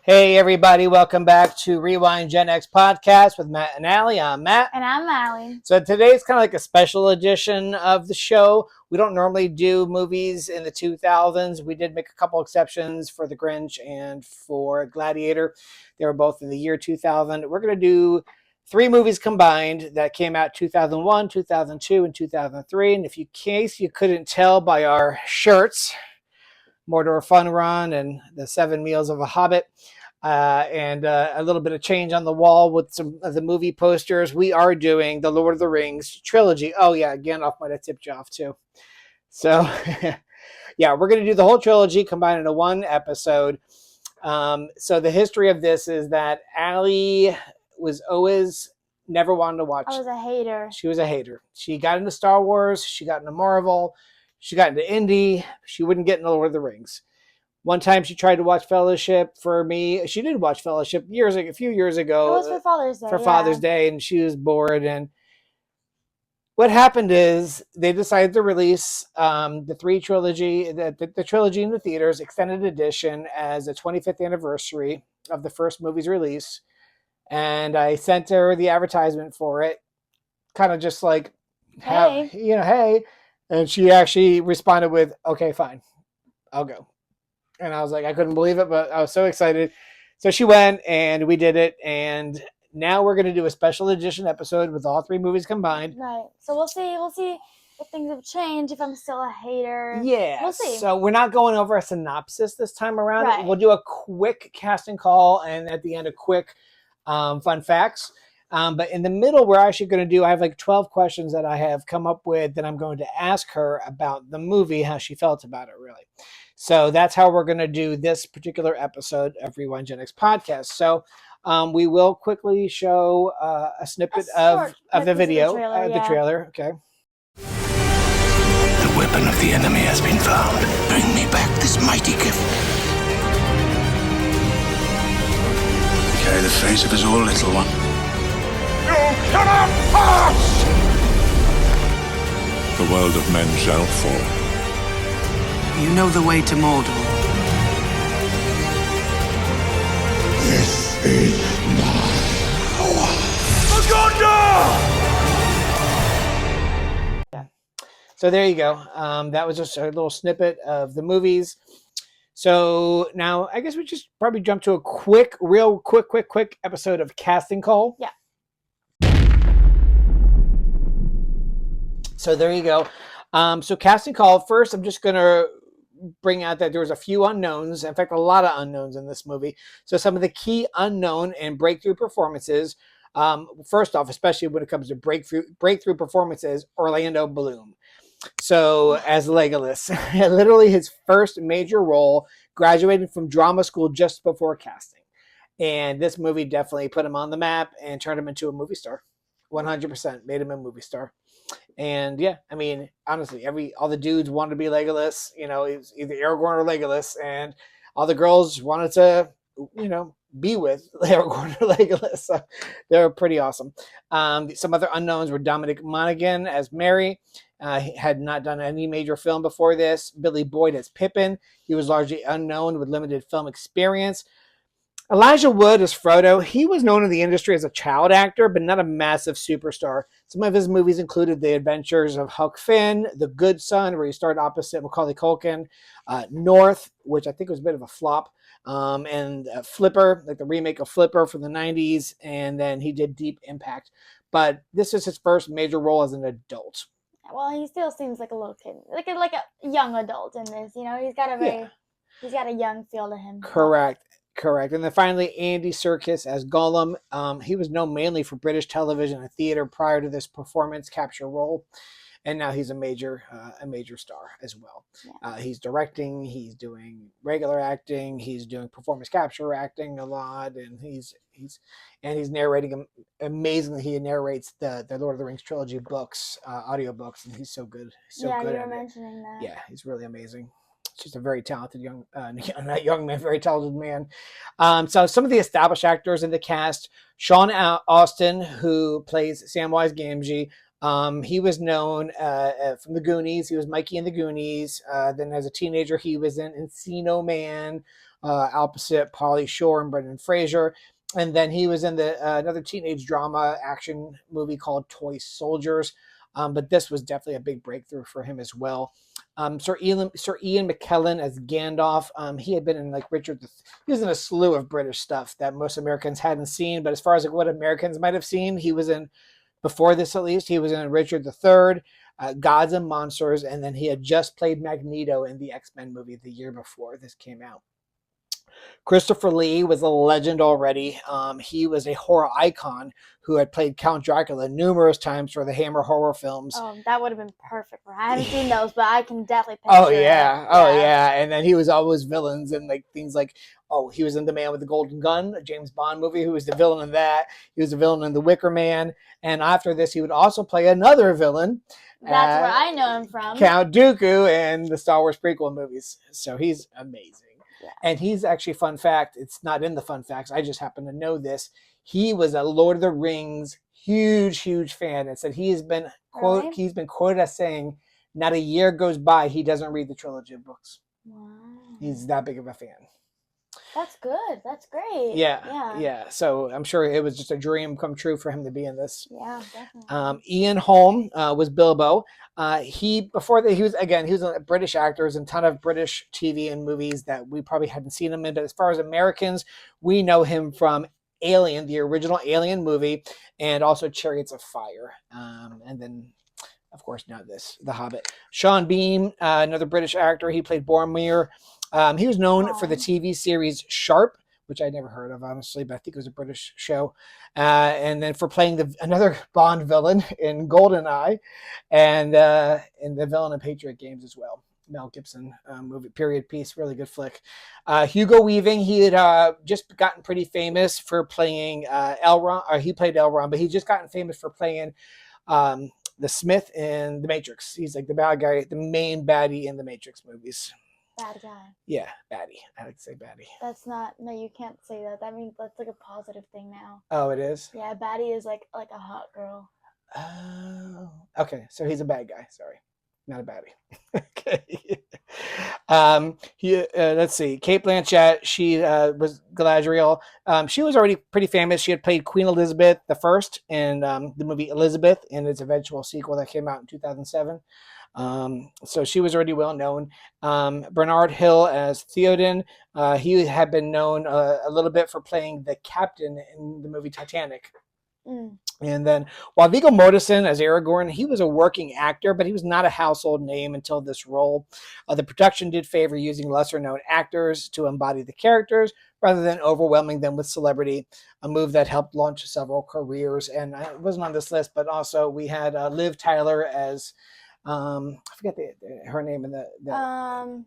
Hey everybody, welcome back to Rewind GenX podcast with Matt and Allie. I'm Matt. And I'm Allie. So today's kind of like a special edition of the show. We don't normally do movies in the 2000s. We did make a couple exceptions for The Grinch and for Gladiator. They were both in the year 2000. We're going to do 3 movies combined that came out 2001, 2002, and 2003. And in case you couldn't tell by our shirts, Mordor Fun Run and the 7 Meals of a Hobbit, and a little bit of change on the wall with some of the movie posters. We are doing the Lord of the Rings trilogy. Oh yeah, Gandalf might have tipped you off too. So yeah, we're going to do the whole trilogy combined into one episode. So the history of this is that Allie was always never wanted to watch. I was a hater. She was a hater. She got into Star Wars. She got into Marvel. She got into Indy. She wouldn't get into Lord of the Rings. One time she tried to watch Fellowship for me. She did watch Fellowship a few years ago. It was for Father's Day. Father's Day, and she was bored. And what happened is they decided to release the trilogy in the theaters, extended edition, as a 25th anniversary of the first movie's release. And I sent her the advertisement for it, kind of just like, hey. And she actually responded with, okay, fine, I'll go. And I was like, I couldn't believe it, but I was so excited. So she went and we did it. And now we're going to do a special edition episode with all 3 movies combined. Right. So we'll see if things have changed, if I'm still a hater. Yeah. We'll see. So we're not going over a synopsis this time around. Right. We'll do a quick casting call and at the end, a quick fun facts. But in the middle, we're actually going to do, I have like 12 questions that I have come up with that I'm going to ask her about the movie, how she felt about it, really. So that's how we're going to do this particular episode of Rewind GenX podcast. So we will quickly show a snippet of the video, the trailer. Okay. The weapon of the enemy has been found. Bring me back this mighty gift. Carry the fate of us all, little one. You cannot pass! The world of men shall fall. You know the way to Mordor. This is my power. Yeah. So there you go. That was just a little snippet of the movies. So now I guess we just probably jump to a real quick episode of Casting Call. Yeah. So there you go. So Casting Call, first I'm just going to bring out that there was a few unknowns. In fact, a lot of unknowns in this movie. So some of the key unknown and breakthrough performances, first off, especially when it comes to breakthrough performances, Orlando Bloom. So as Legolas, literally his first major role, graduating from drama school just before casting. And this movie definitely put him on the map and turned him into a movie star. 100% made him a movie star. And yeah, I mean, honestly, all the dudes wanted to be Legolas. You know, it was either Aragorn or Legolas, and all the girls wanted to, be with Aragorn or Legolas. So they were pretty awesome. Some other unknowns were Dominic Monaghan as Merry. He had not done any major film before this. Billy Boyd as Pippin. He was largely unknown with limited film experience. Elijah Wood as Frodo. He was known in the industry as a child actor, but not a massive superstar. Some of his movies included The Adventures of Huck Finn, The Good Son, where he starred opposite Macaulay Culkin, North, which I think was a bit of a flop, and Flipper, like the remake of Flipper from the 90s, and then he did Deep Impact. But this is his first major role as an adult. Well, he still seems like a little kid, like a young adult in this. You know, he's got a young feel to him. Correct. And then finally, Andy Serkis as Gollum. He was known mainly for British television and theater prior to this performance capture role. And now he's a major star as well. Yeah. He's directing, he's doing regular acting, he's doing performance capture acting a lot, and he's narrating amazingly. He narrates the Lord of the Rings trilogy books, audiobooks, and he's so good. You were mentioning that. Yeah, he's really amazing. Just a very talented very talented man. So some of the established actors in the cast: Sean Austin, who plays Samwise Gamgee. He was known from the Goonies. He was Mikey in the Goonies. Then as a teenager, he was in Encino Man. opposite Pauly Shore and Brendan Fraser. And then he was in the another teenage drama action movie called Toy Soldiers. But this was definitely a big breakthrough for him as well. Sir Ian McKellen as Gandalf. He had been in like he was in a slew of British stuff that most Americans hadn't seen. But as far as like what Americans might have seen, he was in, before this at least, he was in Richard III, Gods and Monsters, and then he had just played Magneto in the X-Men movie the year before this came out. Christopher Lee was a legend already. He was a horror icon who had played Count Dracula numerous times for the Hammer horror films. Oh, that would have been perfect. I haven't seen those, but I can definitely picture Oh yeah, it. oh yeah. And then he was always villains and like things like, he was in The Man with the Golden Gun, a James Bond movie. Who was the villain in that? He was a villain in The Wicker Man. And after this, he would also play another villain. That's where I know him from. Count Dooku in the Star Wars prequel movies. So he's amazing. Yeah. And he's actually, fun fact, it's not in the fun facts, I just happen to know this. He was a Lord of the Rings huge fan, and said he's been quoted as saying, not a year goes by he doesn't read the trilogy of books. Wow. He's that big of a fan. That's good. That's great. Yeah. So I'm sure it was just a dream come true for him to be in this. Yeah, definitely. Ian Holm was Bilbo. He was a British actors and a ton of British TV and movies that we probably hadn't seen him in. But as far as Americans, we know him from Alien, the original Alien movie, and also Chariots of Fire. And then, of course, now The Hobbit. Sean Bean, another British actor. He played Boromir. He was known for the TV series Sharp, which I'd never heard of, honestly, but I think it was a British show. And then for playing another Bond villain in GoldenEye, and the villain in Patriot Games as well. Mel Gibson movie, period piece, really good flick. Hugo Weaving, he had just gotten pretty famous for playing Elrond, or he played Elrond, but he just gotten famous for playing the Smith in The Matrix. He's like the bad guy, the main baddie in the Matrix movies. Bad guy. Yeah, baddie. I like to say baddie. That's not, no, you can't say that. That means that's like a positive thing now. Oh, it is? Yeah, baddie is like a hot girl. Oh, okay. So he's a bad guy. Sorry. Not a baddie. Okay. Let's see. Cate Blanchett, she was Galadriel. She was already pretty famous. She had played Queen Elizabeth I in the movie Elizabeth and its eventual sequel that came out in 2007. So she was already well known. Bernard Hill as Theoden. He had been known a little bit for playing the captain in the movie Titanic. And then while Viggo Mortensen as Aragorn, he was a working actor, but he was not a household name until this role. The production did favor using lesser known actors to embody the characters rather than overwhelming them with celebrity, a move that helped launch several careers. And it wasn't on this list, but also we had Liv Tyler as I forget her name in the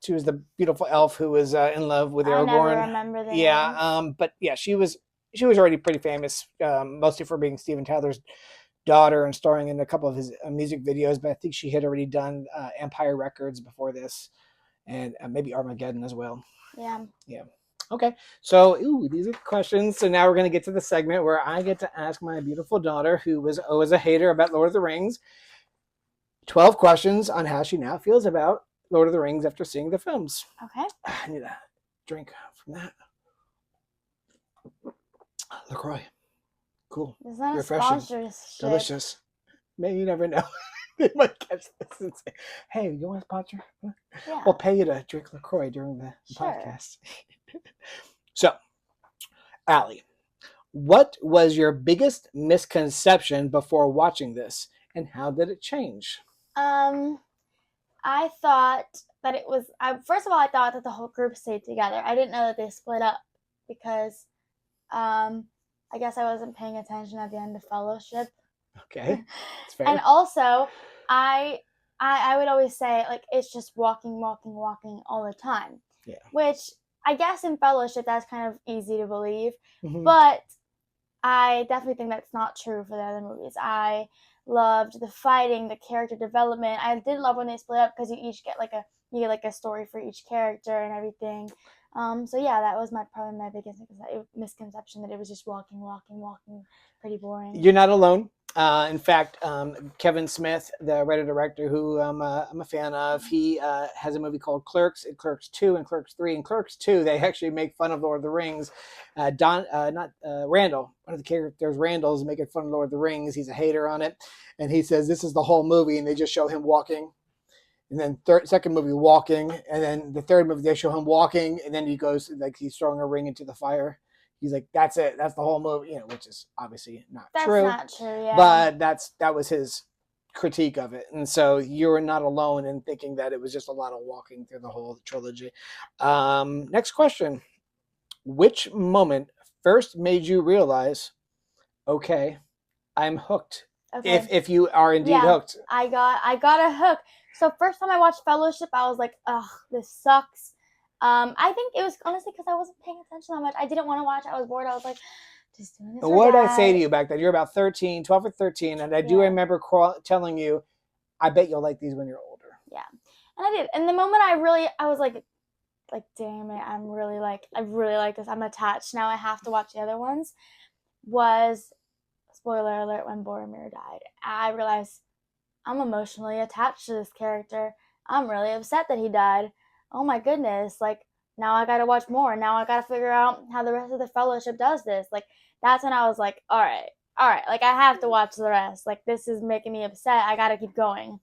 she was the beautiful elf who was in love with Aragorn. I never remember that. Yeah, but yeah, she was already pretty famous, mostly for being Steven Tyler's daughter and starring in a couple of his music videos. But I think she had already done Empire Records before this, and maybe Armageddon as well. Yeah. Okay, so these are the questions. So now we're going to get to the segment where I get to ask my beautiful daughter, who was always a hater about Lord of the Rings, 12 questions on how she now feels about Lord of the Rings after seeing the films. Okay. I need a drink from that. LaCroix. Cool. It's not refreshing. A sponsorship. Delicious. Maybe you never know. They might catch this and say, hey, you want a sponsor? Yeah. We'll pay you to drink LaCroix during the podcast. So, Allie, what was your biggest misconception before watching this, and how did it change? I thought that it was, first of all, I thought that the whole group stayed together. I didn't know that they split up because I guess I wasn't paying attention at the end of Fellowship. Okay, that's fair. And also, I would always say, like, it's just walking all the time. Yeah. Which, I guess in Fellowship, that's kind of easy to believe. Mm-hmm. But I definitely think that's not true for the other movies. I loved the fighting, the character development. I did love when they split up because you each get a story for each character and everything. So yeah, that was probably my biggest misconception, that it was just walking, pretty boring. You're not alone. In fact, Kevin Smith, the writer-director who I'm a fan of, he has a movie called Clerks, and Clerks 2 and Clerks 3. And Clerks 2, they actually make fun of Lord of the Rings. Randall, one of the characters, Randall, is making fun of Lord of the Rings. He's a hater on it. And he says this is the whole movie, and they just show him walking. And then second movie, walking. And then the third movie, they show him walking, and then he goes, like he's throwing a ring into the fire. He's like, that's it. That's the whole movie, which is obviously not true. That's not true, yeah. But that was his critique of it. And so you're not alone in thinking that it was just a lot of walking through the whole trilogy. Next question. Which moment first made you realize, okay, I'm hooked? Okay. If you are indeed hooked. I got a hook. So first time I watched Fellowship, I was like, ugh, this sucks. I think it was honestly because I wasn't paying attention that much. I didn't want to watch. I was bored. I was like, just doing this. What did I say to you back then? You're about 13, 12 or 13. And I do remember telling you, I bet you'll like these when you're older. Yeah. And I did. And the moment I was like, damn it, I really like this. I'm attached. Now I have to watch the other ones. Was, spoiler alert, when Boromir died. I realized I'm emotionally attached to this character. I'm really upset that he died. Oh my goodness, like, now I gotta watch more. Now I gotta figure out how the rest of the Fellowship does this. Like, that's when I was like, all right. Like, I have to watch the rest. Like, this is making me upset. I gotta keep going.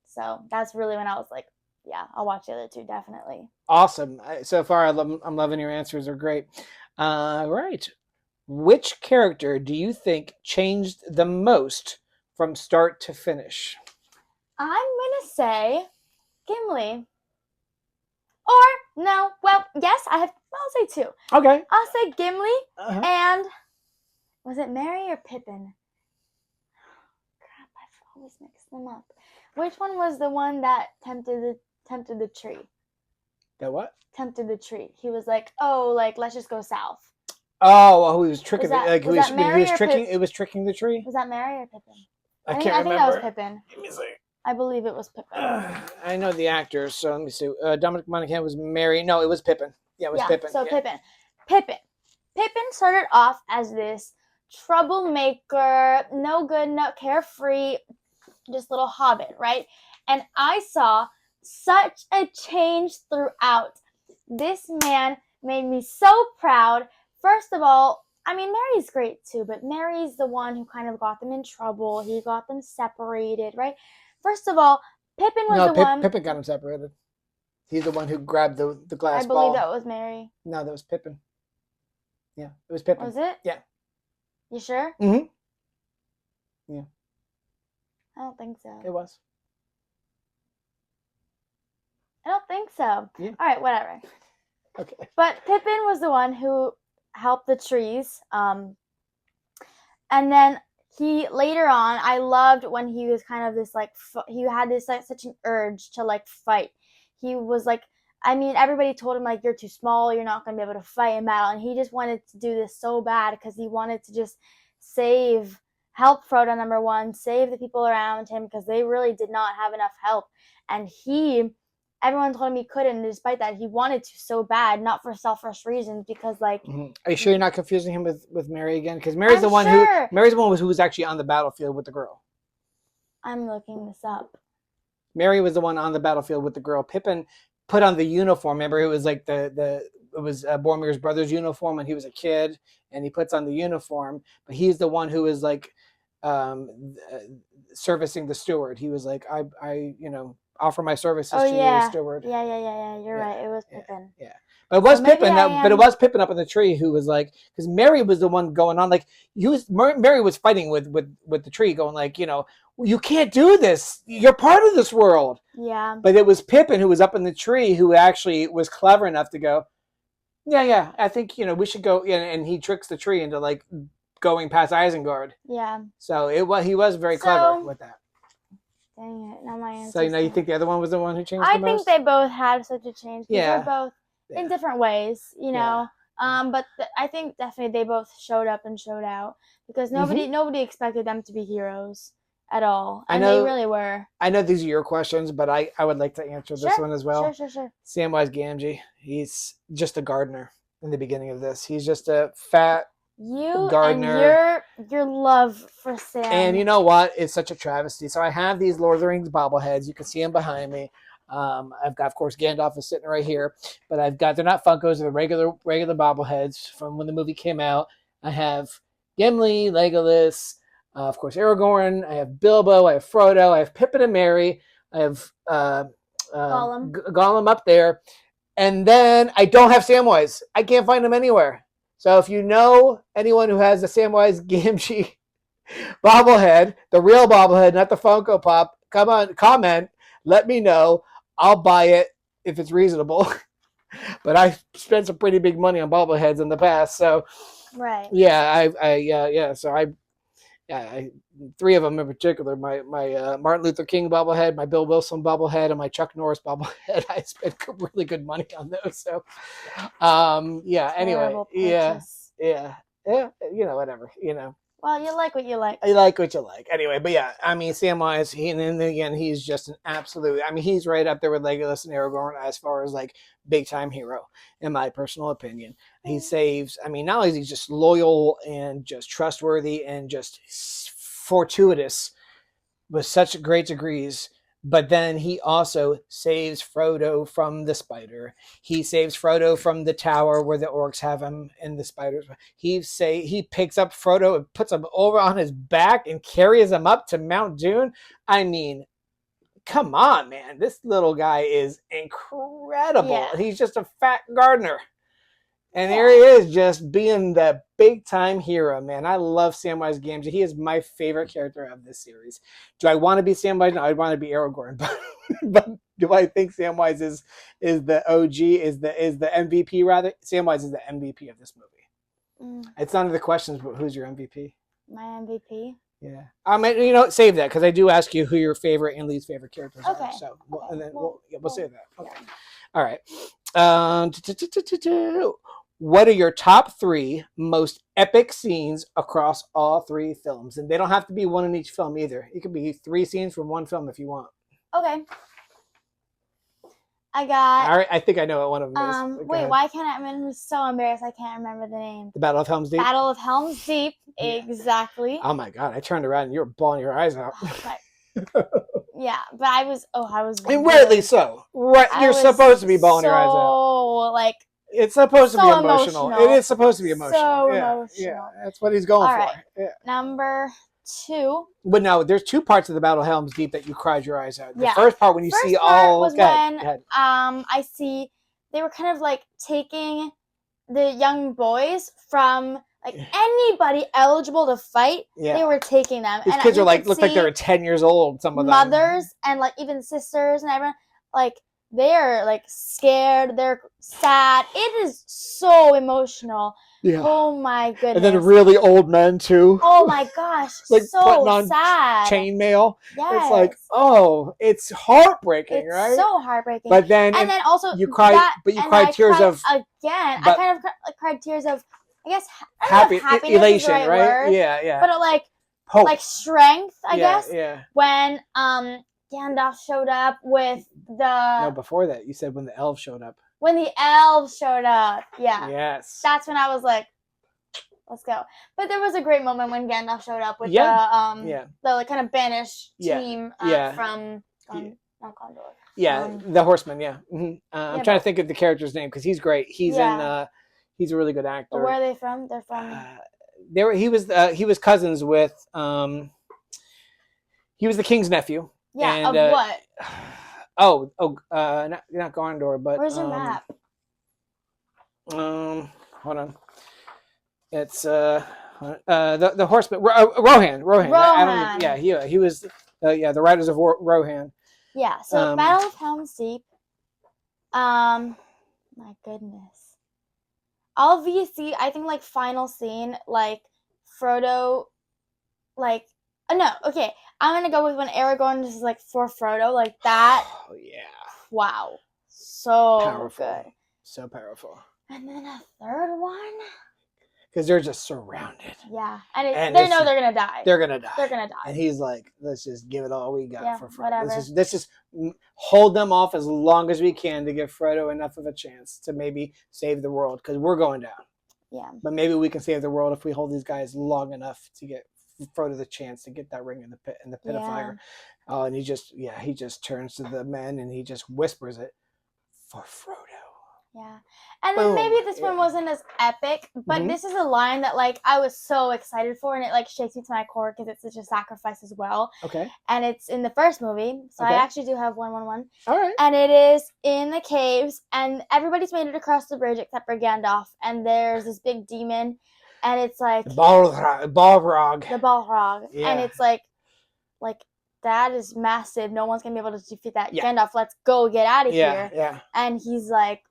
So that's really when I was like, yeah, I'll watch the other two, definitely. Awesome. So far, I'm loving your answers. They're great. Right. Which character do you think changed the most from start to finish? I'm gonna say Gimli. Or, no, well, yes, I'll say two. Okay. I'll say Gimli and, was it Merry or Pippin? Crap, I've always mixed them up. Which one was the one that tempted the tree? The what? Tempted the tree. He was like, oh, like, let's just go south. Oh, well, he was tricking Was it was tricking the tree? Was that Merry or Pippin? I think remember. that was Pippin. Let me see. I believe it was Pippin. I know the actors, so let me see. Dominic Monaghan was Merry. No, it was Pippin. Yeah, it was Pippin. So Pippin. Pippin started off as this troublemaker, no good, no carefree, just little hobbit, right? And I saw such a change throughout. This man made me so proud. First of all, I mean, Merry's great too, but Merry's the one who kind of got them in trouble. He got them separated, right? First of all, Pippin was the one... Pippin got him separated. He's the one who grabbed the glass ball. I believe that was Merry. No, that was Pippin. Yeah, it was Pippin. Was it? Yeah. You sure? Mm-hmm. Yeah. I don't think so. It was. I don't think so. Yeah. All right, whatever. Okay. But Pippin was the one who helped the trees. And then he, later on, I loved when he was kind of this, like, he had this, like, such an urge to, like, fight. He was, like, I mean, everybody told him, like, you're too small, you're not going to be able to fight in battle. And he just wanted to do this so bad because he wanted to just help Frodo, number one, save the people around him because they really did not have enough help. And everyone told him he couldn't, and despite that, he wanted to so bad, not for selfish reasons, because, like... Mm-hmm. Are you sure you're not confusing him with Merry again? Because Merry's the one who was actually on the battlefield with the girl. I'm looking this up. Merry was the one on the battlefield with the girl. Pippin put on the uniform. Remember, it was like it was Boromir's brother's uniform when he was a kid, and he puts on the uniform. But he's the one who is like servicing the steward. He was like, I offer my services to you, steward. Yeah. You're right. It was Pippin. Yeah. But it was Pippin. But it was Pippin up in the tree who was like, because Merry was the one going on, like, Merry was fighting with the tree, going like, you can't do this. You're part of this world. Yeah. But it was Pippin who was up in the tree who actually was clever enough to go, yeah. I think we should go. And he tricks the tree into like going past Isengard. Yeah. So he was very clever with that. Dang it! Now my answer. So you think the other one was the one who changed? I think they both had such a change. Yeah. They're both in different ways, know. But I think definitely they both showed up and showed out because nobody expected them to be heroes at all, and they really were. I know these are your questions, but I would like to answer this one as well. Sure. Samwise Gamgee. He's just a gardener in the beginning of this. He's just a fat You Gardner. and your love for Sam. And you know what? It's such a travesty. So I have these Lord of the Rings bobbleheads. You can see them behind me. I've got, of course, Gandalf is sitting right here. But I've got, they're not Funkos, they're regular bobbleheads from when the movie came out. I have Gimli, Legolas, of course, Aragorn. I have Bilbo. I have Frodo. I have Pippin and Merry. I have Gollum up there. And then I don't have Samwise. I can't find him anywhere. So if you know anyone who has a Samwise Gamgee bobblehead, the real bobblehead, not the Funko Pop, come on, comment, let me know. I'll buy it if it's reasonable. But I spent some pretty big money on bobbleheads in the past, so right. Yeah, So three of them in particular: my Martin Luther King bobblehead, my Bill Wilson bobblehead, and my Chuck Norris bobblehead. I spent really good money on those. So, Anyway, yeah, whatever, Well, you like what you like. I like what you like. Anyway, but yeah, I mean, Samwise, and then again, he's just an absolute, I mean, he's right up there with Legolas and Aragorn as far as like big time hero, in my personal opinion. He saves, I mean, not only is he just loyal and just trustworthy and just fortuitous with such great degrees, but then he also saves Frodo from the spider. He saves Frodo from the tower where the orcs have him and the spiders. He picks up Frodo and puts him over on his back and carries him up to Mount Doom. I mean, come on, man. This little guy is incredible. Yeah. He's just a fat gardener. And there he is, just being the big-time hero, man. I love Samwise Gamgee. He is my favorite character of this series. Do I want to be Samwise? No, I want to be Aragorn. But do I think Samwise is the OG, is the MVP, rather? Samwise is the MVP of this movie. It's none of the questions, but who's your MVP? My MVP? Yeah. Save that, because I do ask you who your favorite and least favorite characters are. So, and then we'll save that. Okay. Yeah. All right. What are your top 3 most epic scenes across all 3 films? And they don't have to be one in each film either. It could be 3 scenes from one film if you want. Okay. I got. All right. I think I know what one of them is. Wait, why can't I? I'm so embarrassed. I can't remember the name. The Battle of Helm's Deep. Battle of Helm's Deep. Exactly. Oh my God! I turned around and you were bawling your eyes out. Yeah, but I was. And rightly so. Right, you're supposed to be bawling your eyes out. Like. It's supposed to be emotional. It is supposed to be emotional. So emotional. Yeah, that's what he's going All for. Right. Yeah. Number 2. But no, there's 2 parts of the Battle of Helm's Deep that you cried your eyes out. The first part when you see part all. Was when I see they were kind of like taking the young boys from like anybody eligible to fight. Yeah. They were taking them. These kids are like look like they're 10 years old. Some of them mothers and like even sisters and everyone like. They're like scared. They're sad. It is so emotional. Yeah. Oh my goodness. And then really old men too. Oh my gosh. Like so putting on sad. Chainmail. Yes. It's like, it's heartbreaking, right? So heartbreaking. But then also you cried. But you cried tears of again. I kind of cried tears of, I guess, happiness elation, is the right right? word, Yeah. But like hope, like strength, I guess. Yeah. When Gandalf showed up with the... No, before that. You said when the elves showed up. When the elves showed up. Yeah. Yes. That's when I was like, let's go. But there was a great moment when Gandalf showed up with the like, kind of banished team from... not Gondor. Yeah, the Horseman, yeah. Mm-hmm. I'm trying to think of the character's name because he's great. He's in... he's a really good actor. But where are they from? They're from... he was cousins with... he was the king's nephew. Yeah, and, of what? Not Gondor, but where's your map? Hold on. It's the Horseman. Rohan. He was the Riders of Rohan. Yeah. So Battle of Helm's Deep. My goodness. Obviously, I think like final scene, like Frodo, like no, okay. I'm gonna go with when Aragorn is like for Frodo, like that. Oh yeah! Wow, so powerful. Good, so powerful. And then a third one. Because they're just surrounded. Yeah, and they know they're gonna die. They're gonna die. They're gonna die. And he's like, "Let's just give it all we got for Frodo. Whatever. Let's just hold them off as long as we can to give Frodo enough of a chance to maybe save the world because we're going down." Yeah. But maybe we can save the world if we hold these guys long enough to get Frodo the chance to get that ring in the pit of fire. Oh, and he just turns to the men and he just whispers it for Frodo. Yeah. And Boom. then maybe this one wasn't as epic, but this is a line that like I was so excited for, and it like shakes me to my core because it's such a sacrifice as well. Okay. And it's in the first movie, so Okay. I actually do have 111. All right. And it is in the caves, and everybody's made it across the bridge except for Gandalf. And there's this big demon, and it's like The Balrog. the Balrog, Yeah. and it's like that is massive. No one's gonna be able to defeat that. Yeah. Gandalf, let's go get out of here. Yeah. And he's like,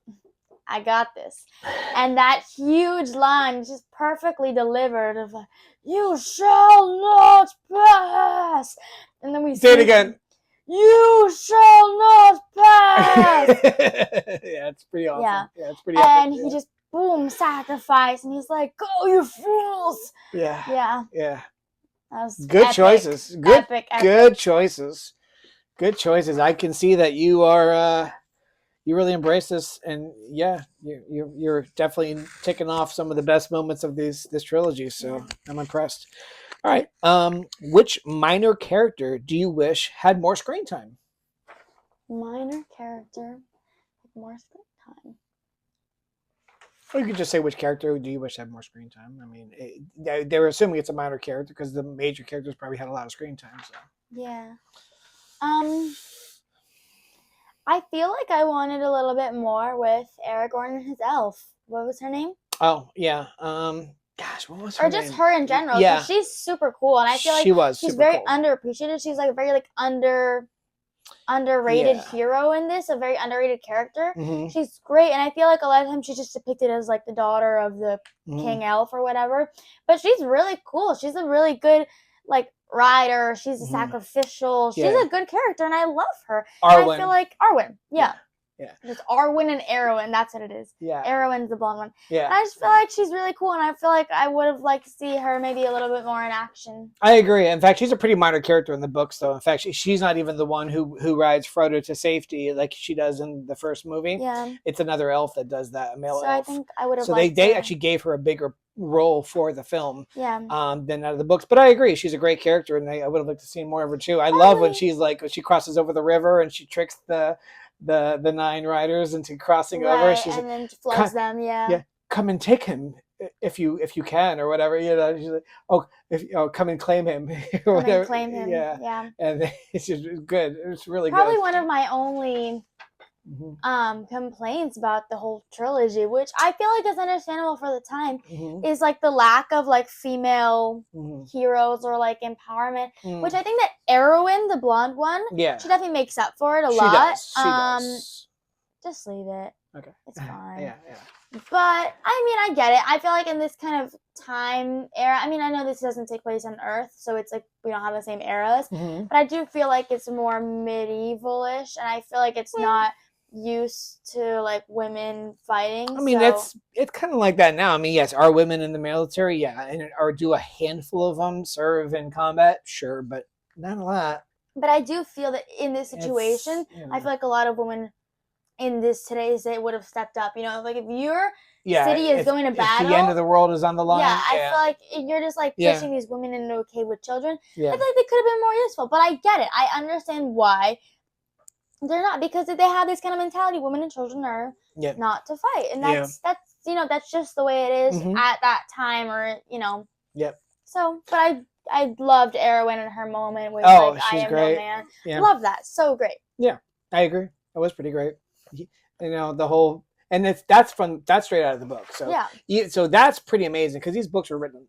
I got this. And that huge line is just perfectly delivered of like, you shall not pass. And then we Say it again. You shall not pass. Yeah, it's pretty awesome. Yeah, it's pretty And epic. he just boom, sacrifice, and he's like, go, you fools. Yeah. That was Good epic. choices. Epic. Good choices. Good choices. I can see that you are you really embrace this, and yeah, you're definitely ticking off some of the best moments of this trilogy. So I'm impressed. All right. Which minor character do you wish had more screen time? Minor character with more screen time. Or you could just say which character do you wish had more screen time. I mean, they're assuming it's a minor character because the major characters probably had a lot of screen time. So Yeah. I feel like I wanted a little bit more with Aragorn and his elf. What was her name? Oh yeah. Gosh, what was her name? name? Or just her in general. Yeah. She's super cool, and I feel like she's very cool. underappreciated. She's like very like underrated hero in this, a very underrated character. Mm-hmm. She's great, and I feel like a lot of times she's just depicted as like the daughter of the king elf or whatever. But she's really cool. She's a really good like rider. She's a sacrificial. She's a good character, and I love her. Arwen. I feel like Arwen. Yeah. Yeah. It's Arwen and Arwen. That's what it is. Yeah. Arwen's the blonde one. Yeah. And I just feel like she's really cool, and I feel like I would have liked to see her maybe a little bit more in action. I agree. In fact, she's a pretty minor character in the books, though. In fact, she's not even the one who rides Frodo to safety like she does in the first movie. Yeah. It's another elf that does that, a male elf. So I think I would have. So liked they her. actually gave her a bigger role for the film. Yeah. Than out of the books. But I agree, she's a great character, and I would have liked to see more of her too. I love when she's like when she crosses over the river and she tricks the nine riders into crossing over. She's and like, then floods them. Yeah. Come and take him if you can or whatever. You know, she's like, come and claim him or whatever. Claim him. Yeah. And it's just good. It's really probably good. one of my only complaints about the whole trilogy, which I feel like is understandable for the time, is like the lack of like female heroes or like empowerment, which I think that Arwen, the blonde one, she definitely makes up for it a lot. She does. Just leave it. Okay. It's fine. Yeah. But I mean, I get it. I feel like in this kind of time era, I mean, I know this doesn't take place on Earth, so it's like we don't have the same eras, but I do feel like it's more medieval-ish, and I feel like it's not used to like women fighting. I mean, it's kind of like that now. I mean, yes, are women in the military? Yeah, and or do a handful of them serve in combat? Sure, but not a lot. But I do feel that in this situation, I feel like a lot of women in today's day would have stepped up. You know, like if your city is going to battle, if the end of the world is on the line. I feel like you're just like pushing these women into a cave with children. I feel like they could have been more useful. But I get it. I understand why they're not, because they have this kind of mentality. Women and children are not to fight, and that's that's just the way it is at that time, or So, but I loved Arwen and her moment with she's I am great. no man. Love that. So great. Yeah, I agree. It was pretty great. You know, the whole, and that's straight out of the book. So so that's pretty amazing, because these books were written.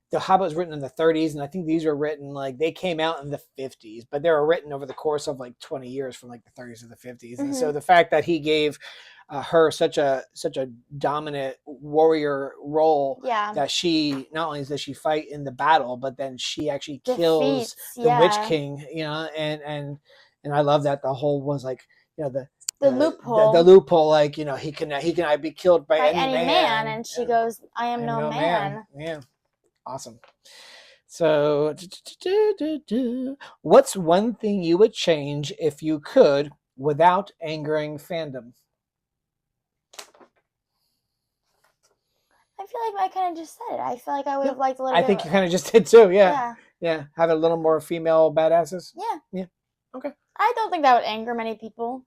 The Hobbit was written in the 30s, and I think these were written they came out in the 50s, but they were written over the course of 20 years, from the 30s to the 50s. And so the fact that he gave her such a dominant warrior role, that she not only does she fight in the battle, but then she actually kills the Witch King, and I love that the whole was the loophole. The loophole, he can be killed by any man, and she goes, I am no man. Yeah. Awesome. So, what's one thing you would change if you could without angering fandom? I feel feel like I kind of just said it. I feel like I would have liked a little I bit. think you kind of just did too. Yeah. Yeah. Have a little more female badasses. Yeah. Yeah. Okay. I don't think that would anger many people.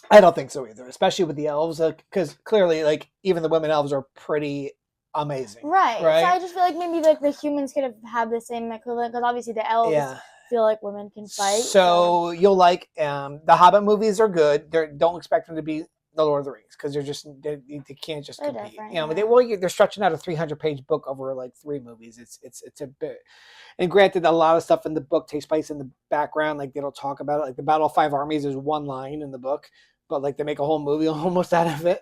I don't think so either, especially with the elves, because clearly, like, even the women elves are pretty amazing. Right. So Right. I just feel like maybe like the humans could have had the same equivalent because obviously the elves feel like women can fight. So you'll like the Hobbit movies are good. Don't expect them to be the Lord of the Rings because they can't just They're compete. different, You know, yeah. they're stretching out a 300-page book over like 3 movies. It's a bit. And granted, a lot of stuff in the book takes place in the background. Like they don't talk about it. Like the Battle of 5 Armies is one line in the book, but like they make a whole movie almost out of it.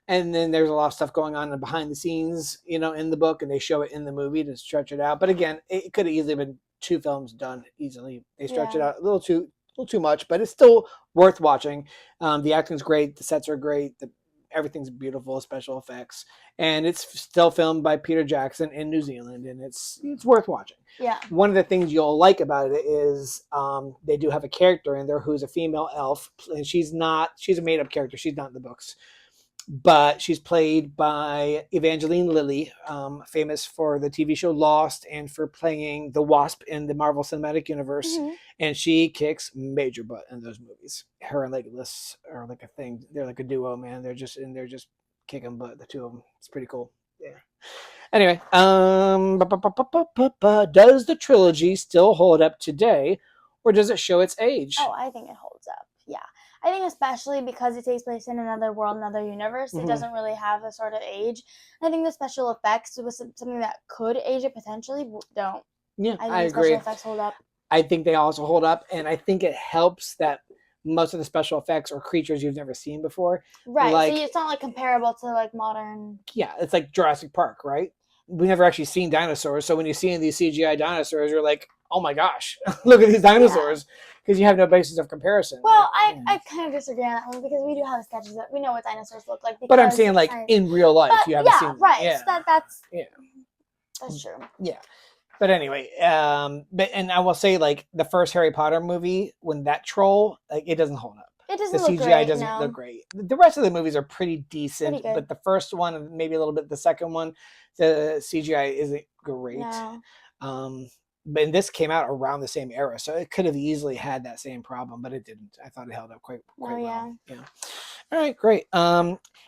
And then there's a lot of stuff going on behind the scenes, in the book, and they show it in the movie to stretch it out. But again, it could have easily been 2 films done easily. They stretch it out a little too much, but it's still worth watching. The acting's great, the sets are great, everything's beautiful, special effects, and it's still filmed by Peter Jackson in New Zealand, and it's worth watching. Yeah. One of the things you'll like about it is they do have a character in there who's a female elf, and she's a made-up character. She's not in the books. But she's played by Evangeline Lilly, famous for the TV show Lost and for playing the Wasp in the Marvel Cinematic Universe. Mm-hmm. And she kicks major butt in those movies. Her and Legolas are like a thing. They're like a duo, man. They're just kicking butt, the two of them. It's pretty cool. Yeah. Anyway, does the trilogy still hold up today, or does it show its age? Oh, I think it holds up. Yeah. I think especially because it takes place in another world, another universe, it doesn't really have a sort of age. I think the special effects was something that could age it potentially, don't. Yeah, I think I the agree. special effects hold up. I think they also hold up, and I think it helps that most of the special effects are creatures you've never seen before. Right, like, so it's not like comparable to like modern. Yeah, it's like Jurassic Park, right? We've never actually seen dinosaurs, so when you see these CGI dinosaurs, you're like, oh my gosh, look at these dinosaurs, because you have no basis of comparison. Well, I kind of disagree on that one because we do have sketches that we know what dinosaurs look like. But I'm saying, like, in real life, you haven't seen them. Right. Yeah, so that's true. Yeah. But anyway, and I will say, like, the first Harry Potter movie, when that troll, like, it doesn't hold up. It doesn't the look CGI great, doesn't no. look great. The rest of the movies are pretty decent, Pretty good. but the first one and maybe a little bit the second one, the CGI isn't great. No. But this came out around the same era, so it could have easily had that same problem, but it didn't. I thought it held up quite well. Yeah. All right, great.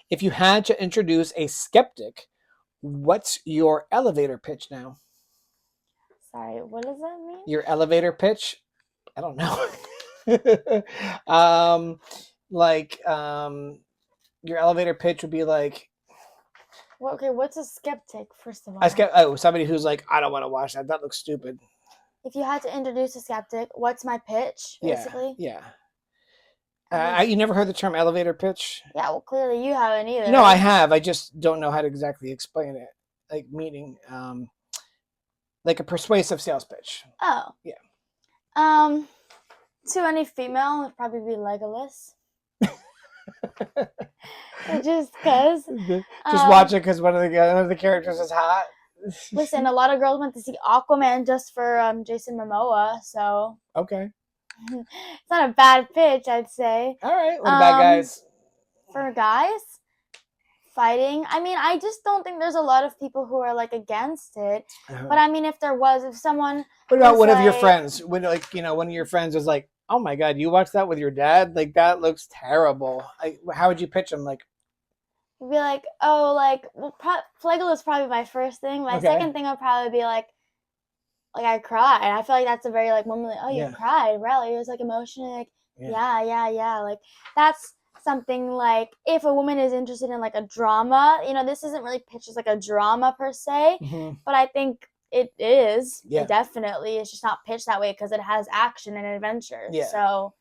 If you had to introduce a skeptic, what's your elevator pitch now? Sorry, what does that mean? Your elevator pitch? I don't know. Your elevator pitch would be like, well, okay, what's a skeptic, first of all? Somebody who's like, I don't want to watch that. That looks stupid. If you had to introduce a skeptic, what's my pitch, basically? Yeah. You never heard the term elevator pitch? Yeah, well, clearly you haven't either. No, I have. I just don't know how to exactly explain it. Like, meaning, like a persuasive sales pitch. Oh. Yeah. To any female, it'd probably be Legolas. Just because. Just watch it because one of the characters is hot. Listen, a lot of girls went to see Aquaman just for Jason Momoa, so. Okay. It's not a bad pitch, I'd say. All right. What about guys? For guys, fighting. I mean, I just don't think there's a lot of people who are like against it. Uh-huh. But I mean, if someone. What about one of your friends? When one of your friends was like, "Oh my God, you watched that with your dad? Like that looks terrible." How would you pitch them? Like, be like, oh, like, well, Legolas is probably my first thing. My second thing would probably be like I cried. I feel like that's a very like womanly. Oh, you cried, really? It was like emotional. Like, yeah. Like that's something like if a woman is interested in like a drama, this isn't really pitched as like a drama per se, but I think it is. Yeah. It definitely. It's just not pitched that way because it has action and adventure. Yeah. So,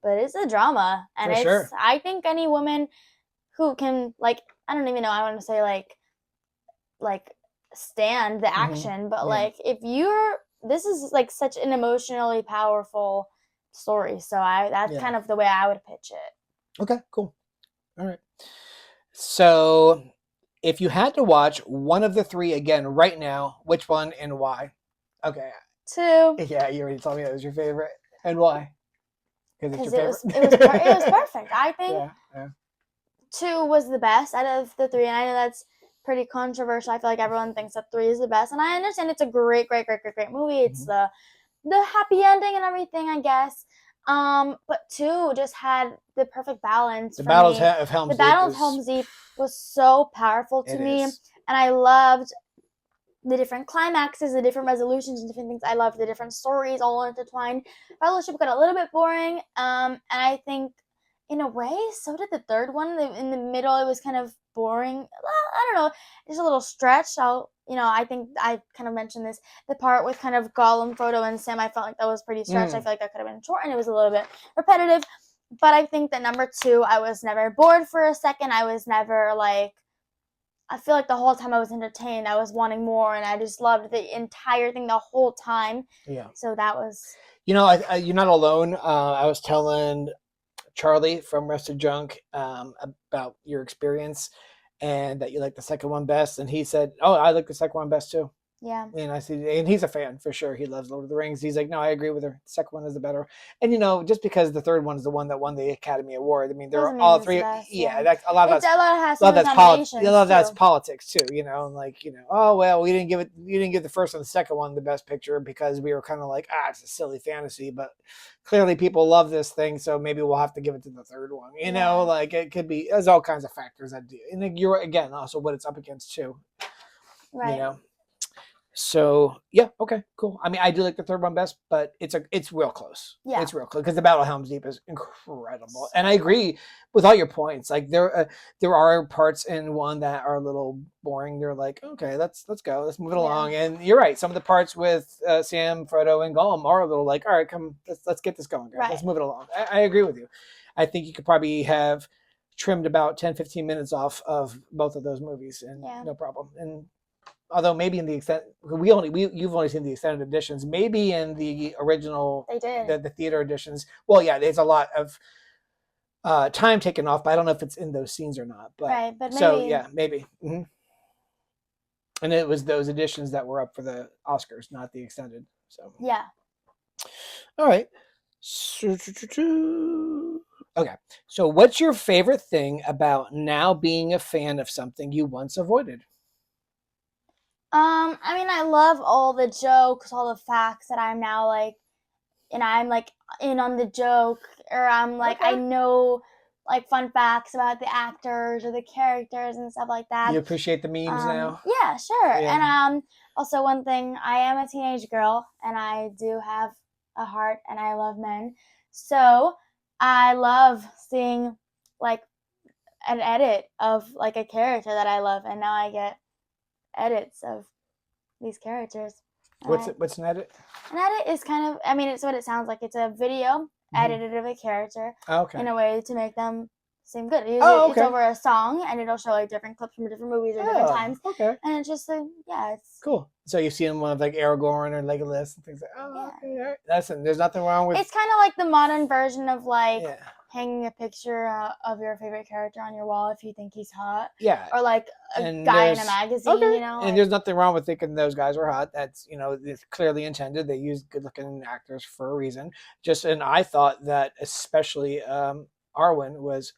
but it's a drama, and sure. I think any woman who can like I don't even know. I want to say like stand the action, but like if this is like such an emotionally powerful story, so that's kind of the way I would pitch it. Okay, cool. All right. So if you had to watch one of the 3 again right now, which one and why? Okay. 2. Yeah, you already told me that was your favorite. And why? Because it was perfect. I think 2 was the best out of the 3, and I know that's pretty controversial. I feel like everyone thinks that 3 is the best, and I understand it's a great movie. It's the happy ending and everything, I guess. But 2 just had the perfect balance. The for Battle me. of Helm's The Battle Deep of Helm's Deep was so powerful to It me, is. and I loved the different climaxes, the different resolutions, and different things. I loved the different stories all intertwined. Fellowship got a little bit boring, and I think in a way, so did the third one. In the middle, it was kind of boring. Well, I don't know, just a little stretch. I think I kind of mentioned this. The part with kind of Gollum, Frodo, and Sam, I felt like that was pretty stretched. I feel like that could have been short, and it was a little bit repetitive. But I think that number 2, I was never bored for a second. I was never like, I feel like the whole time I was entertained. I was wanting more, and I just loved the entire thing the whole time. Yeah. So that was. You're not alone. I was telling Charlie from Rested Junk about your experience and that you like the second one best. And he said, oh, I like the second one best too. Yeah. And I said, and he's a fan for sure. He loves Lord of the Rings. He's like, no, I agree with her. The second one is the better. And just because the third one is the one that won the Academy Award, I mean, there are all three. That's a lot of that's politics too. Oh well, we didn't give the first and the second one the best picture because we were kind of like, it's a silly fantasy, but clearly people love this thing, so maybe we'll have to give it to the third one. Like it could be. There's all kinds of factors that do, and you're again also what it's up against too. Right. So yeah, okay, cool. I mean, I do like the third one best, but it's real close. Yeah, it's real close because the Battle of Helm's Deep is incredible, and I agree with all your points. Like there are parts in one that are a little boring. They're like, okay, let's go, let's move it along. And you're right. Some of the parts with Sam, Frodo, and Gollum are a little like, all right, come, let's get this going, guys. Let's move it along. I agree with you. I think you could probably have trimmed about 10-15 minutes off of both of those movies, and no problem. And although maybe in the extent you've only seen the extended editions, maybe in the original they did the theater editions. Well, yeah, there's a lot of time taken off, but I don't know if it's in those scenes or not. But but maybe. Mm-hmm. And it was those editions that were up for the Oscars, not the extended. So yeah. All right. Okay. So what's your favorite thing about now being a fan of something you once avoided? I mean, I love all the jokes, all the facts that I'm now like, and I'm like in on the joke, or I'm like, I know like fun facts about the actors or the characters and stuff like that. You appreciate the memes now? Yeah, sure. Yeah. And also one thing, I am a teenage girl, and I do have a heart, and I love men. So I love seeing like an edit of like a character that I love, and now I get edits of these characters. What's an edit? An edit is kind of, I mean, it's what it sounds like. It's a video edited of a character in a way to make them seem good. Usually it's over a song, and it'll show like different clips from different movies or different times. Okay. And it's just like, it's cool. So you've seen one of like Aragorn or Legolas and things like okay, all right. There's nothing wrong with it's kind of like the modern version of like hanging a picture of your favorite character on your wall if you think he's hot. Yeah. Or like a guy in a magazine, And there's nothing wrong with thinking those guys are hot. That's, it's clearly intended. They use good looking actors for a reason. And I thought that especially Arwen was,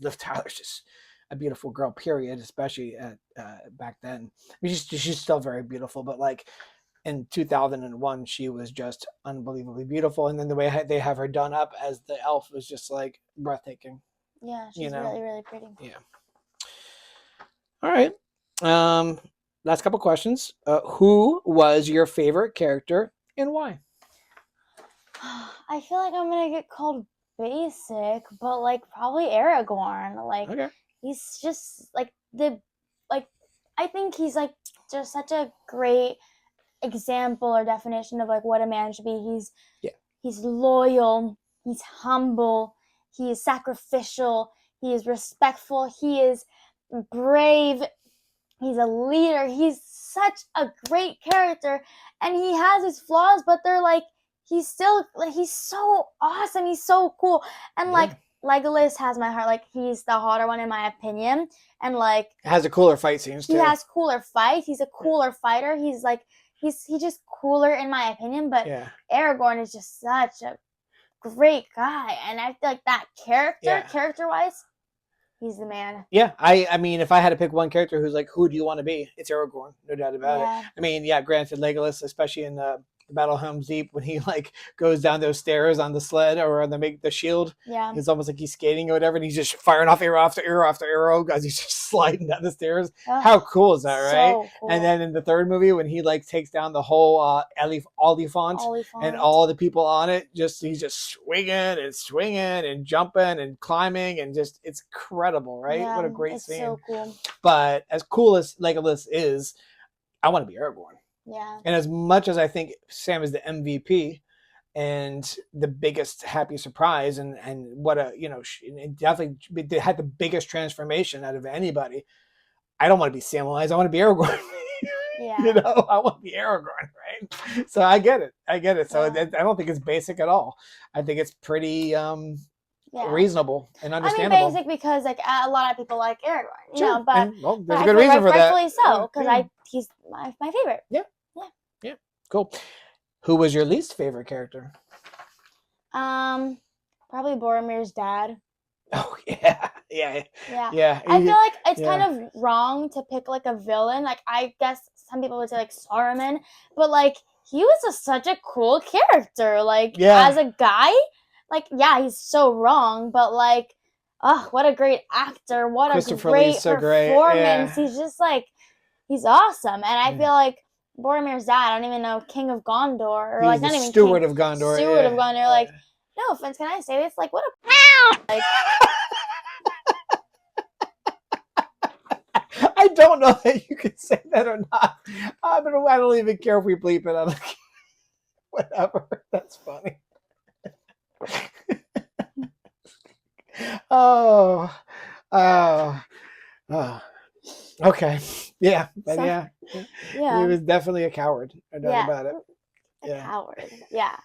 Liv Tyler's just a beautiful girl, period, especially at back then. I mean, she's still very beautiful, but like in 2001, she was just unbelievably beautiful. And then the way they have her done up as the elf was just like breathtaking. Yeah, she's really, really pretty. Yeah. All right. Last couple questions. Who was your favorite character and why? I feel like I'm gonna get called basic, but like probably Aragorn. Like he's just like I think he's like just such a great example or definition of like what a man should be. He's loyal, he's humble, he is sacrificial, he is respectful, he is brave, he's a leader. He's such a great character, and he has his flaws, but they're like he's still like he's so awesome, he's so cool. And like Legolas has my heart. Like he's the hotter one in my opinion, and like has a cooler fight scenes too. He has cooler fights. He's a cooler fighter. He's like he's just cooler in my opinion. But Aragorn is just such a great guy, and I feel like that character wise, he's the man. Yeah, I mean, if I had to pick one character who's like, who do you want to be? It's Aragorn, no doubt about it. Yeah. I mean, yeah, granted, Legolas, especially in the Battle of Helm's Deep, when he like goes down those stairs on the sled or on the shield, Yeah. it's almost like he's skating or whatever, and he's just firing off arrow after arrow after arrow as he's just sliding down the stairs. Ugh, How cool is that, right? so cool. And then in the third movie, when he like takes down the whole Oliphant and all the people on it, he's just swinging and jumping and climbing and just it's incredible, right? Yeah, What a great it's scene. so cool. But as cool as Legolas is, I want to be Aragorn. Yeah. And as much as I think Sam is the MVP and the biggest happy surprise and what a, it definitely had the biggest transformation out of anybody. I don't want to be Samwise. I want to be Aragorn. Yeah. I want to be Aragorn, right? So I get it. So I don't think it's basic at all. I think it's pretty reasonable and understandable. I mean, basic because like a lot of people like Aragorn, you know, but there's a good reason for that. Rightfully so, because he's my favorite. Yeah. Cool. Who was your least favorite character? Probably Boromir's dad. Oh yeah. I feel like it's kind of wrong to pick like a villain. Like I guess some people would say like Saruman, but like he was such a cool character. Like as a guy, like he's so wrong, but like, what a great actor! What a great performance! He's just like he's awesome, and I feel like Boromir's dad. I don't even know King of Gondor or he's like the not even Steward of Gondor. Steward of Gondor. Like no offense, can I say this? Like what a like. I don't know that you can say that or not. I don't even care if we bleep it. I don't care. Whatever. That's funny. Oh. Okay. Yeah. But yeah. He was definitely a coward. I know about it. A coward. Yeah.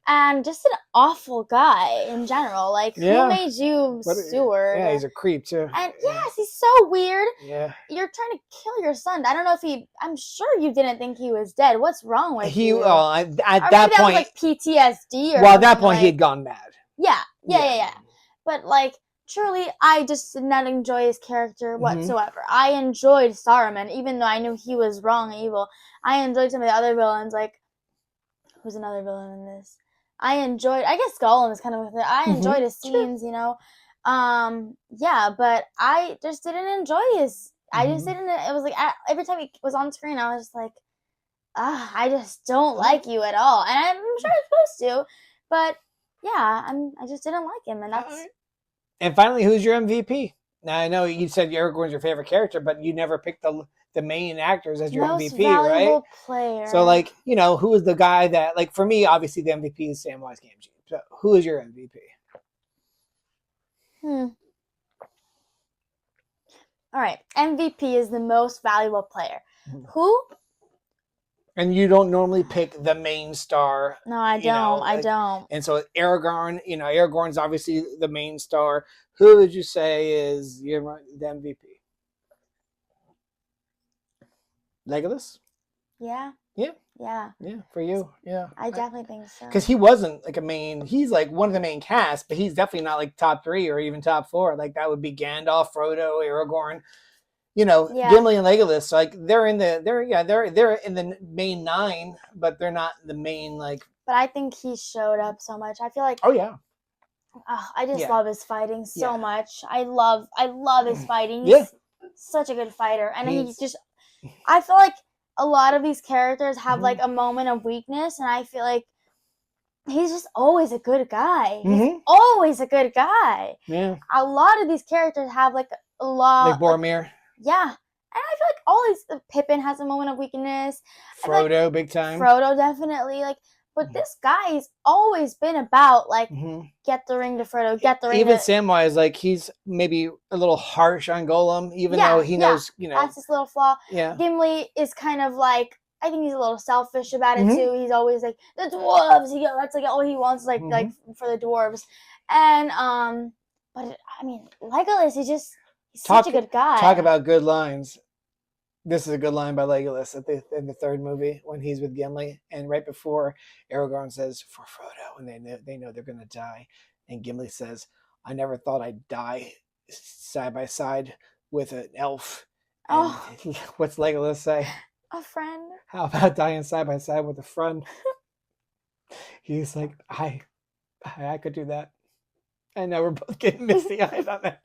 And just an awful guy in general. Like, who made you steward? Yeah, he's a creep, too. And, yes, he's so weird. Yeah. You're trying to kill your son. I don't know if I'm sure you didn't think he was dead. What's wrong with you? Well, at that point. Was, like, PTSD or well, at that point, he had gone mad. Yeah. But, like, truly, I just did not enjoy his character whatsoever. I enjoyed Saruman, even though I knew he was wrong and evil. I enjoyed some of the other villains, like, who's another villain in this? I guess Gollum is kind of with it. I enjoyed his scenes, you know. But I just didn't enjoy his. I just didn't. It was like every time he was on screen, I was just like, I just don't like you at all. And I'm sure I'm supposed to, but I just didn't like him, and that's. And finally, who's your MVP? Now I know you said Aragorn's your favorite character, but you never picked the main actors as your Most MVP, valuable right? Player. So, like, who is the guy that, like, for me, obviously the MVP is Samwise Gamgee. So, who is your MVP? All right, MVP is the most valuable player. Who? And you don't normally pick the main star. No, I don't. I don't. And so Aragorn, Aragorn's obviously the main star. Who would you say is the MVP? Legolas? Yeah. For you, I definitely think so. Because he wasn't like he's like one of the main cast, but he's definitely not like top 3 or even top 4. Like that would be Gandalf, Frodo, Aragorn, Gimli and Legolas. So like they're in the main 9, but they're not the main like. But I think he showed up so much. I feel like. Oh yeah. I just love his fighting so much. I love his fighting. He's such a good fighter, and I feel like a lot of these characters have like a moment of weakness, and I feel like he's just always a good guy. He's always a good guy. Yeah. A lot of these characters have like a lot. Like Boromir. And I feel like all these. Pippin has a moment of weakness. Frodo, big time. Frodo definitely like. But this guy's always been about, like, get the ring to Frodo, get the ring even Samwise, like, he's maybe a little harsh on Gollum, even though he knows, That's his little flaw. Yeah. Gimli is kind of, like, I think he's a little selfish about it, too. He's always, like, the dwarves! That's, like, all he wants, like for the dwarves. And, but, I mean, Legolas, he's such a good guy. Talk about good lines. This is a good line by Legolas in the third movie when he's with Gimli, and right before Aragorn says for Frodo, and they know they're gonna die, and Gimli says, "I never thought I'd die side by side with an elf. And Oh. what's Legolas say? A friend. How about dying side by side with a friend? He's like, I could do that. I know we're both getting misty eyed on that.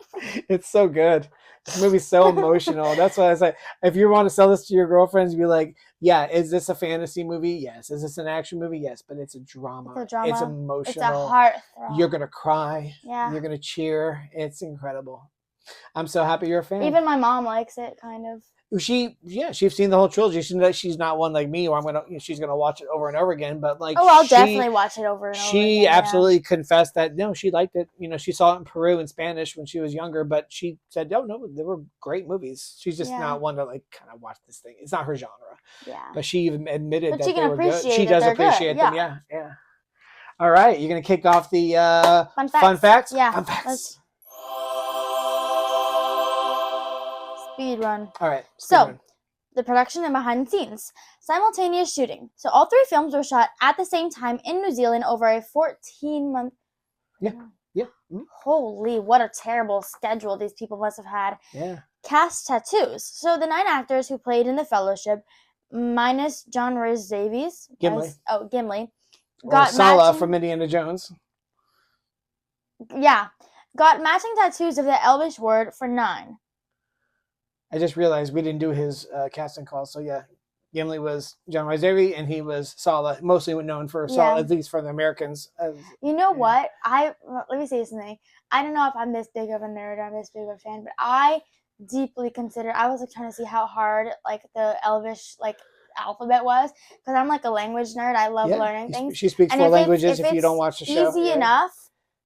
It's so good. This movie's so emotional. That's why I say, if you want to sell this to your girlfriends, be like, yeah, is this a fantasy movie? Yes. Is this an action movie? Yes. But it's a drama. It's a drama. It's emotional. It's a heartthrob. You're gonna cry. Yeah. You're gonna cheer. It's incredible. I'm so happy you're a fan. Even my mom likes it, kind of. She's seen the whole trilogy. She's not one like me, or she's gonna watch it over and over again. But like, I'll definitely watch it over and over. She again, absolutely confessed that no, she liked it. She saw it in Peru in Spanish when she was younger, but she said, "Oh no, they were great movies." She's just not one to like kind of watch this thing. It's not her genre. Yeah. But she even admitted that she they can were good. appreciate She that does they're appreciate good. them. Yeah. All right, you're gonna kick off the fun facts. Yeah. Fun facts. Speed run. All right. So, the production and behind the scenes. Simultaneous shooting. So all 3 films were shot at the same time in New Zealand over a 14-month. Yeah. Mm-hmm. Holy, what a terrible schedule these people must have had. Yeah. Cast tattoos. So the 9 actors who played in the Fellowship, minus John Rhys Davies. Gimli. Got Sala from Indiana Jones. Yeah. Got matching tattoos of the Elvish word for 9. I just realized we didn't do his casting call. So yeah, Gimli was John Rhys Davies, and he was Sala, mostly known for Sala, at least for the Americans. You know what? Let me say something. I don't know if I'm this big of a nerd or I'm this big of a fan, but I deeply consider. I was like trying to see how hard like the Elvish like alphabet was, because I'm like a language nerd. I love learning things. She speaks 4 languages. If you don't watch the show, easy enough.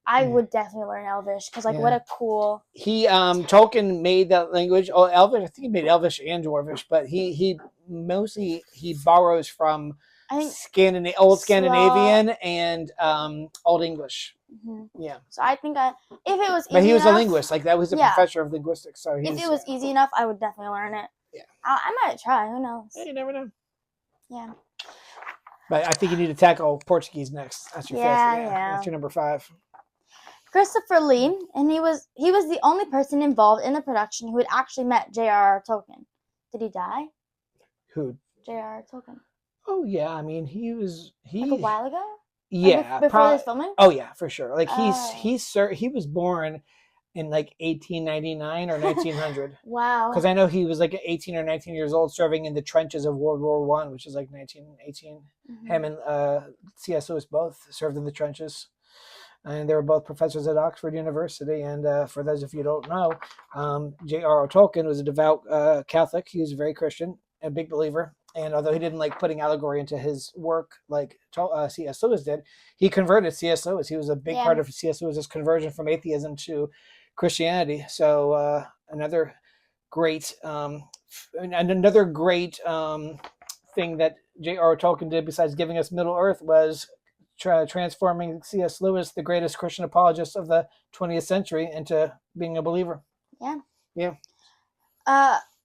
I would definitely learn Elvish, because like what a cool. He Tolkien made that language. Oh, Elvish. I think he made Elvish and Dwarvish, but he mostly borrows from old Scandinavian and Old English. Mm-hmm. Yeah. So I think if it was easy but he was enough, a linguist. Like that was a professor of linguistics. So if it was easy enough, I would definitely learn it. Yeah. I might try. Who knows? Yeah, you never know. Yeah. But I think you need to tackle Portuguese next. That's your fifth. Yeah. That's your number 5. Christopher Lee, and he was the only person involved in the production who had actually met J.R.R. Tolkien. Did he die? Who? J.R.R. Tolkien. Oh yeah, I mean he like a while ago. Yeah, before this filming. Oh yeah, for sure. Like he was born in like 1899 or 1900. Wow. Because I know he was like 18 or 19 years old, serving in the trenches of World War I, which is like 1918. Mm-hmm. Him and C.S. Lewis both served in the trenches. And they were both professors at Oxford University. And for those of you who don't know, J.R.R. Tolkien was a devout Catholic. He was very Christian, a big believer. And although he didn't like putting allegory into his work like C.S. Lewis did, he converted C.S. Lewis. He was a big part of C.S. Lewis's conversion from atheism to Christianity. So another great thing that J.R.R. Tolkien did besides giving us Middle Earth was transforming C.S. Lewis, the greatest Christian apologist of the 20th century, into being a believer. Yeah. Yeah.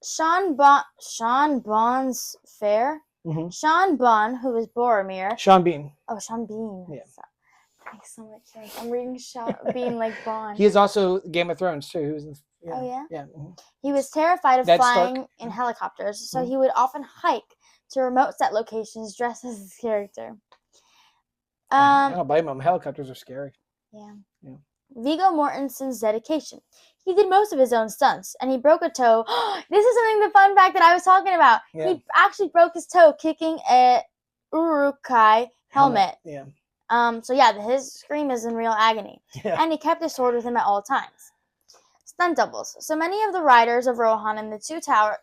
Sean Bond's Fair. Mm-hmm. Sean Bond, who was Boromir. Sean Bean. Oh, Sean Bean. Yeah. Makes so much sense. I'm reading Sean Bean like Bond. He is also Game of Thrones too. Oh yeah. Yeah. Mm-hmm. He was terrified of flying Stark. in helicopters, so he would often hike to remote set locations dressed as his character. I don't blame him. Helicopters are scary. Yeah. Yeah. Viggo Mortensen's dedication. He did most of his own stunts, and he broke a toe. This is the fun fact that I was talking about. Yeah. He actually broke his toe kicking a Uruk-hai helmet. Yeah. So his scream is in real agony. Yeah. And he kept his sword with him at all times. Stunt doubles. So many of the riders of Rohan and the Two Towers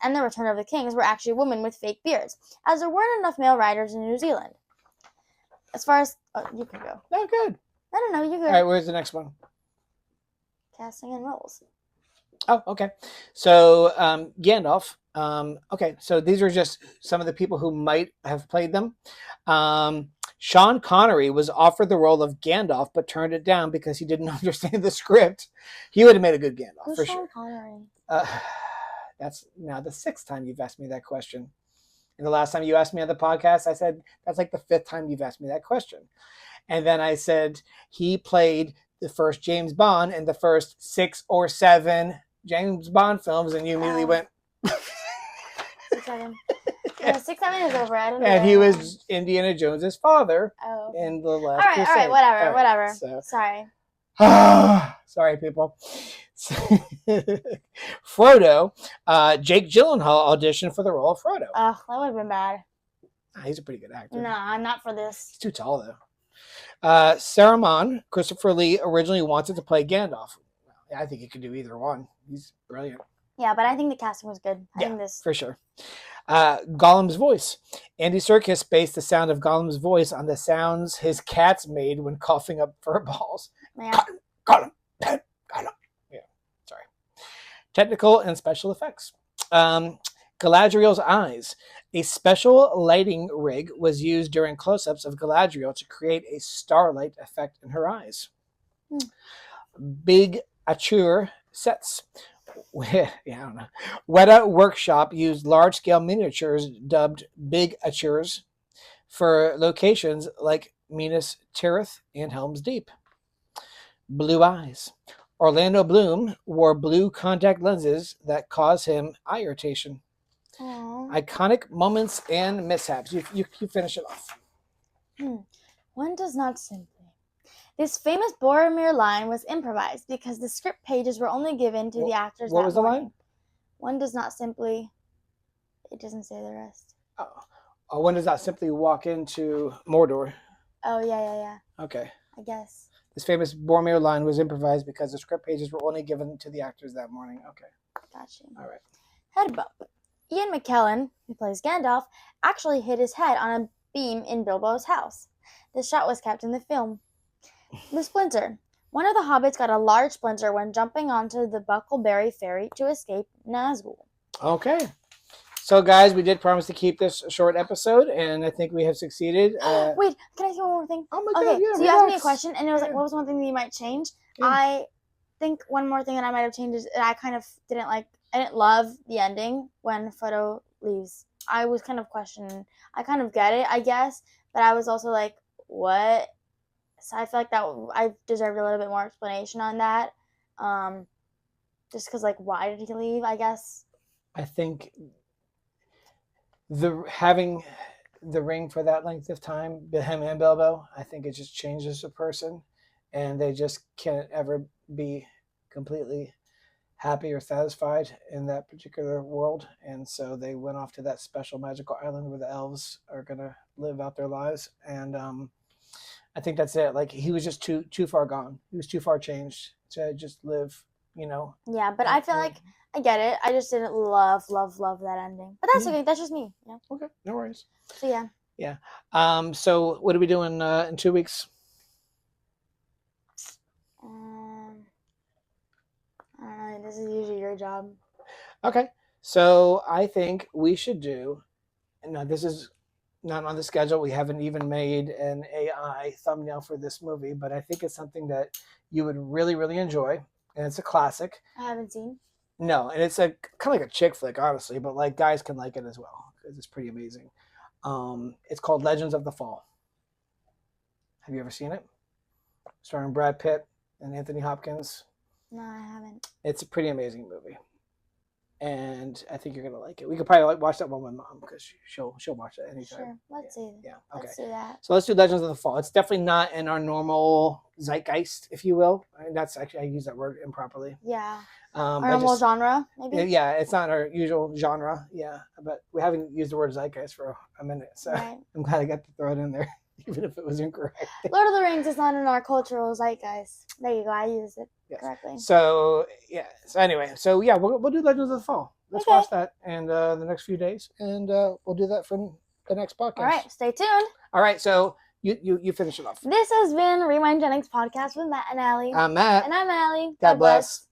and the Return of the Kings were actually women with fake beards, as there weren't enough male riders in New Zealand. As far as... Oh, you can go. Oh, good. I don't know. You go. All right, where's the next one? Casting and roles. Oh, okay. So Gandalf. Okay, so these are just some of the people who might have played them. Sean Connery was offered the role of Gandalf, but turned it down because he didn't understand the script. He would have made a good Gandalf. Who's for Sean sure. Connery? That's now the 6th time you've asked me that question. And the last time you asked me on the podcast, I said, that's like the 5th time you've asked me that question. And then I said, he played the first James Bond and the first 6 or 7 James Bond films, and you immediately went. 6, 7. Yeah, 6, 7 is over. I don't know. And he was Indiana Jones's father Okay. in the Last Crusade. All right, whatever, whatever. So. Sorry. Sorry, people. Frodo, Jake Gyllenhaal auditioned for the role of Frodo. Ugh, that would have been bad. He's a pretty good actor. No, I'm not for this. He's too tall, though. Saruman, Christopher Lee, originally wanted to play Gandalf. I think he could do either one. He's brilliant. Yeah, but I think the casting was good. I think this for sure. Gollum's voice. Andy Serkis based the sound of Gollum's voice on the sounds his cats made when coughing up fur balls. Yeah. Gollum. Yeah, sorry. Technical and special effects. Galadriel's eyes. A special lighting rig was used during close-ups of Galadriel to create a starlight effect in her eyes. Big Ature sets. I don't know. Weta Workshop used large-scale miniatures dubbed Big Atures for locations like Minas Tirith and Helm's Deep. Blue eyes. Orlando Bloom wore blue contact lenses that cause him eye irritation. Aww. Iconic moments and mishaps. You finish it off. One does not simply. This famous Boromir line was improvised because the script pages were only given to the actors What that was the morning. line? One does not simply. It doesn't say the rest. One does not simply walk into Mordor. Oh, yeah. Okay. I guess. This famous Boromir line was improvised because the script pages were only given to the actors that morning. Okay. Gotcha. All right. Head bump. Ian McKellen, who plays Gandalf, actually hit his head on a beam in Bilbo's house. This shot was kept in the film. The splinter. One of the hobbits got a large splinter when jumping onto the Buckleberry ferry to escape Nazgul. Okay. So, guys, we did promise to keep this a short episode, and I think we have succeeded. Wait, can I say one more thing? Oh my God, okay, yeah, so you asked me a relax. question, and it was like, what was one thing that you might change? Yeah. I think one more thing that I might have changed is that I kind of didn't like. I didn't love the ending when Frodo leaves. I was kind of questioning. I kind of get it, I guess, but I was also like, what? So I feel like that I deserved a little bit more explanation on that. Just because, like, why did he leave? I guess. I think having the ring for that length of time, him and Bilbo, I think it just changes a person, and they just can't ever be completely happy or satisfied in that particular world, and so they went off to that special magical island where the elves are gonna live out their lives, and I think that's it. Like, he was just too far gone. He was too far changed to just live, Yeah, but I feel like I get it. I just didn't love that ending. But that's okay. That's just me. Yeah. Okay, no worries. So yeah. Yeah. So what are we doing in 2 weeks? I don't know. This is usually your job. Okay. So I think we should do. No, this is not on the schedule. We haven't even made an AI thumbnail for this movie, but I think it's something that you would really, really enjoy, and it's a classic. I haven't seen. No, and it's a kind of like a chick flick, honestly, but like guys can like it as well because it's pretty amazing. It's called Legends of the Fall. Have you ever seen it? Starring Brad Pitt and Anthony Hopkins. No, I haven't. It's a pretty amazing movie, and I think you're gonna like it. We could probably watch that one with Mom because she'll watch it anytime. Sure, let's see. Yeah. Okay. Let's do that. So let's do Legends of the Fall. It's definitely not in our normal zeitgeist, if you will. That's actually, I use that word improperly. Yeah. Our normal genre, maybe. Yeah, it's not our usual genre. Yeah, but we haven't used the word zeitgeist for a minute, so Right. I'm glad I got to throw it in there, even if it was incorrect. Lord of the Rings is not in our cultural zeitgeist. There you go. I used it Yes. correctly. So yeah. So anyway, we'll do Legends of the Fall. Let's Okay. watch that in the next few days, and we'll do that for the next podcast. All right. Stay tuned. All right. So you finish it off. This has been Rewind GenX podcast with Matt and Allie. I'm Matt. And I'm Allie. God bless.